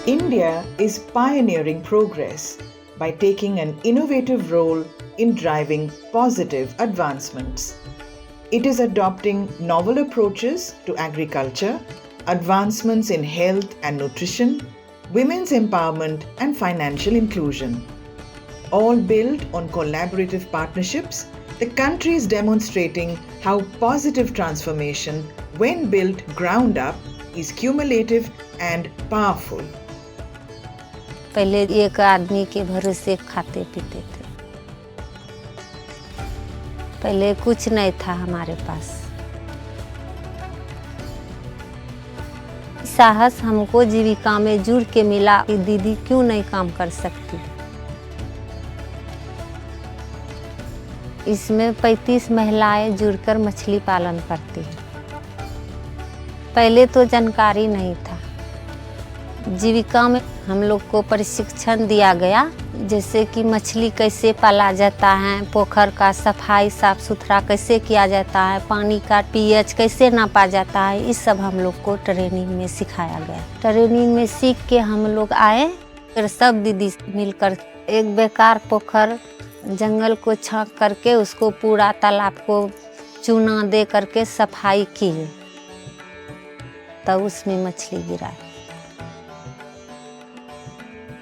India is pioneering progress by taking an innovative role in driving positive advancements. It is adopting novel approaches to agriculture, advancements in health and nutrition, women's empowerment, and financial inclusion. All built on collaborative partnerships, the country is demonstrating how positive transformation, when built ground up, is cumulative and powerful. पहले एक आदमी के भरोसे खाते पीते थे। पहले कुछ नहीं था हमारे पास। साहस हमको जीविका में जुड़ के मिला कि दीदी क्यों नहीं काम कर सकती। इसमें 35 महिलाएं जुड़कर मछली पालन करती हैं। पहले तो जानकारी नहीं था। जीविका में हम लोग को प्रशिक्षण दिया गया, जैसे कि मछली कैसे पाला जाता है, पोखर का सफाई साफ सुथरा कैसे किया जाता है, पानी का पीएच कैसे नापा जाता है, इस सब हम लोग को ट्रेनिंग में सिखाया गया। ट्रेनिंग में सीख के हम लोग आए, फिर सब दीदी मिलकर एक बेकार पोखर जंगल को छांक करके उसको पूरा तालाब को चूना दे करके सफाई किए, तब उसमें मछली गिराई।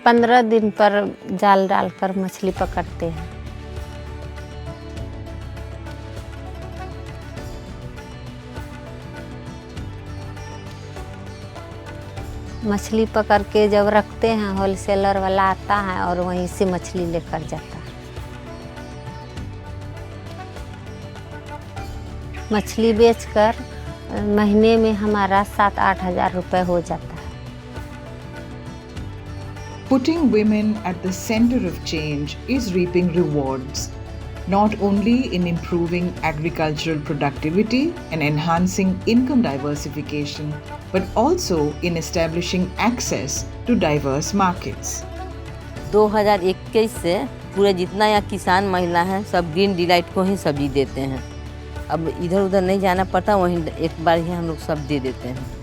15 दिन पर जाल डालकर मछली पकड़ते हैं। मछली पकड़ के जब रखते हैं, होलसेलर वाला आता है और वहीं से मछली लेकर जाता है। मछली बेचकर महीने में हमारा 7-8 हज़ार रुपये हो जाता है। Putting women at the center of change is reaping rewards, not only in improving agricultural productivity and enhancing income diversification, but also in establishing access to diverse markets. 2021 से पूरे जितना यहाँ किसान महिला हैं सब ग्रीन डिलाइट को ही सब्जी देते हैं। अब इधर उधर नहीं जाना पड़ता, वहीं एक बार ही हम लोग सब दे देते हैं।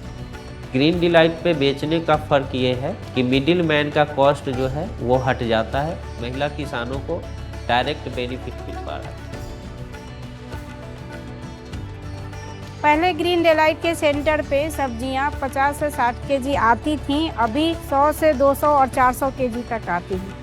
ग्रीन डिलाइट पे बेचने का फ़र्क ये है कि मिडिल मैन का कॉस्ट जो है वो हट जाता है, महिला किसानों को डायरेक्ट बेनिफिट मिल पा रहा है। पहले ग्रीन डिलाइट के सेंटर पे सब्जियां 50 से 60 केजी आती थीं, अभी 100 से 200 और 400 केजी तक आती हैं।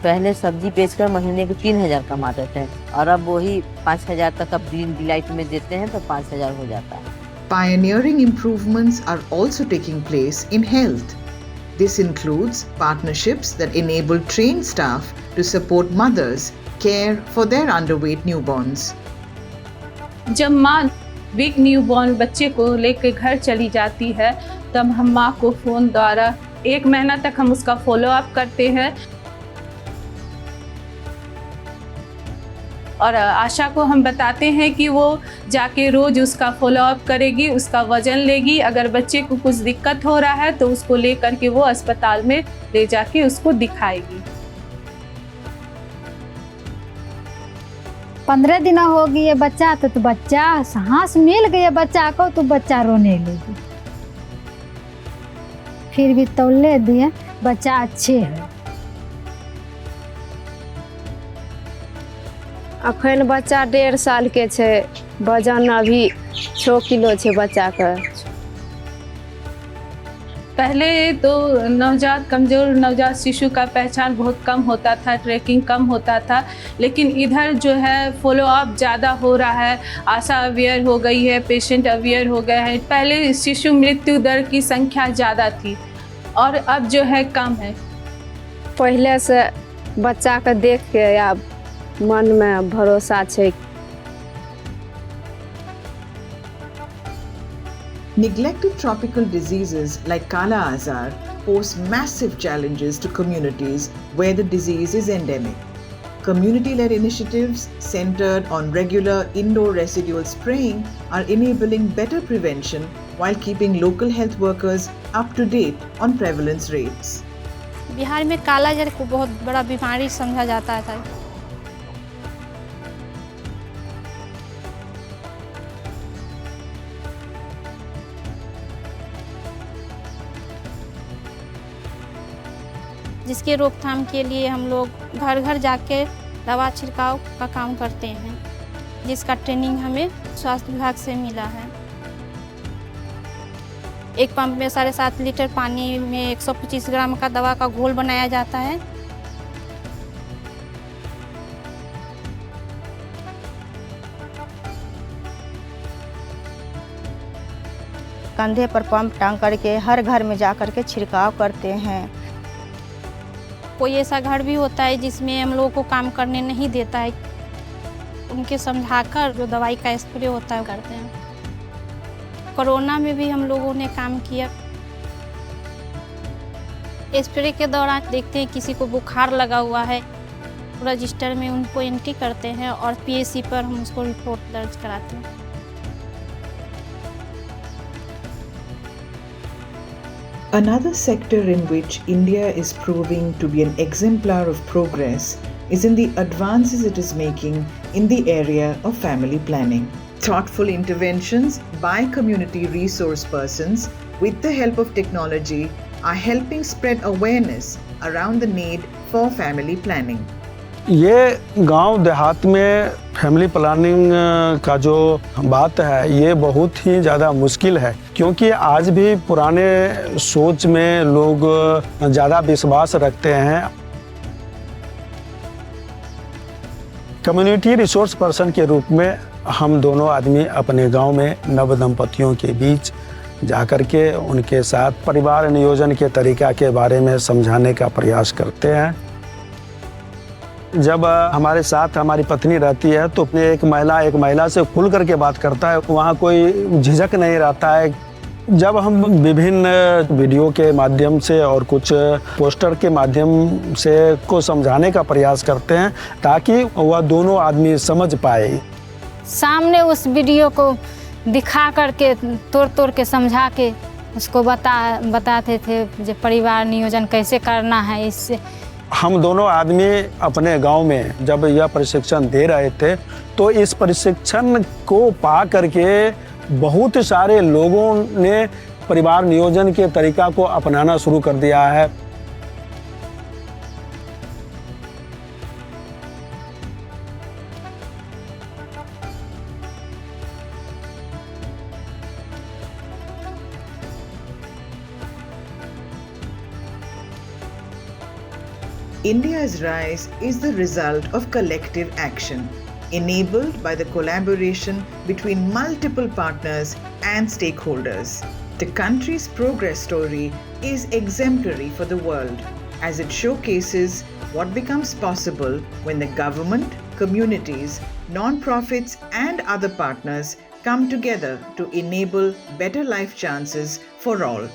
पहले सब्जी बेचकर महीने के 3,000 कमाते थे और अब वही 5,000 तक अब ग्रीन डिलाइट में देते हैं तो 5,000 हो जाता है। Pioneering improvements are also taking place in health. This includes partnerships that enable trained staff to support mothers care for their underweight newborns. जब माँ वीक न्यूबॉर्न बच्चे को लेकर घर चली जाती है, तब हम माँ को फ़ोन द्वारा 1 महीना तक हम उसका फॉलोअप करते हैं और आशा को हम बताते हैं कि वो जाके रोज़ उसका फॉलोअप करेगी, उसका वज़न लेगी। अगर बच्चे को कुछ दिक्कत हो रहा है तो उसको लेकर के वो अस्पताल में ले जाके उसको दिखाएगी। 15 दिन हो गए बच्चा तो बच्चा सांस मिल गया बच्चा को तो बच्चा रोने लगी। फिर भी तौले दिए, बच्चा अच्छे है। अखन बच्चा 1.5 साल के छे, वजन अभी 6 किलो छे बच्चा का। पहले तो कमज़ोर नवजात शिशु का पहचान बहुत कम होता था, ट्रैकिंग कम होता था, लेकिन इधर जो है फॉलोअप ज़्यादा हो रहा है। आशा अवेयर हो गई है, पेशेंट अवेयर हो गया है। पहले शिशु मृत्यु दर की संख्या ज़्यादा थी और अब जो है कम है। पहले से बच्चा के देख के या मन में भरोसा छे। Neglected tropical diseases like Kala Azar pose massive challenges to communities where the disease is endemic. Community-led initiatives centered on regular indoor residual spraying are enabling better prevention while keeping local health workers up to date on prevalence rates. Bihar में काला अजहर को बहुत बड़ा बीमारी समझा जाता था। जिसके रोकथाम के लिए हम लोग घर घर जाके दवा छिड़काव का काम करते हैं, जिसका ट्रेनिंग हमें स्वास्थ्य विभाग से मिला है। एक पंप में 7.5 लीटर पानी में 125 ग्राम का दवा का घोल बनाया जाता है। कंधे पर पंप टांग करके हर घर में जा करके छिड़काव करते हैं। कोई ऐसा घर भी होता है जिसमें हम लोगों को काम करने नहीं देता है, उनके समझाकर जो दवाई का स्प्रे होता है करते हैं। कोरोना में भी हम लोगों ने काम किया। स्प्रे के दौरान देखते हैं किसी को बुखार लगा हुआ है, रजिस्टर में उनको एंट्री करते हैं और पीएससी पर हम उसको रिपोर्ट दर्ज कराते हैं। Another sector in which India is proving to be an exemplar of progress is in the advances it is making in the area of family planning. Thoughtful interventions by community resource persons with the help of technology are helping spread awareness around the need for family planning. ये गांव देहात में family planning का जो बात है ये बहुत ही ज़्यादा मुश्किल है, क्योंकि आज भी पुराने सोच में लोग ज़्यादा विश्वास रखते हैं। कम्युनिटी रिसोर्स पर्सन के रूप में हम दोनों आदमी अपने गांव में नव दंपतियों के बीच जाकर के उनके साथ परिवार नियोजन के तरीका के बारे में समझाने का प्रयास करते हैं। जब हमारे साथ हमारी पत्नी रहती है तो एक महिला से खुल करके बात करता है, वहाँ कोई झिझक नहीं रहता है। जब हम विभिन्न वीडियो के माध्यम से और कुछ पोस्टर के माध्यम से को समझाने का प्रयास करते हैं ताकि वह दोनों आदमी समझ पाए। सामने उस वीडियो को दिखा करके तोड़ के समझा के उसको बताते थे जो परिवार नियोजन कैसे करना है। इससे हम दोनों आदमी अपने गांव में जब यह प्रशिक्षण दे रहे थे तो इस प्रशिक्षण को पा करके बहुत सारे लोगों ने परिवार नियोजन के तरीका को अपनाना शुरू कर दिया है। India's rise is the result of collective action, enabled by the collaboration between multiple partners and stakeholders. The country's progress story is exemplary for the world, as it showcases what becomes possible when the government, communities, non-profits and other partners come together to enable better life chances for all.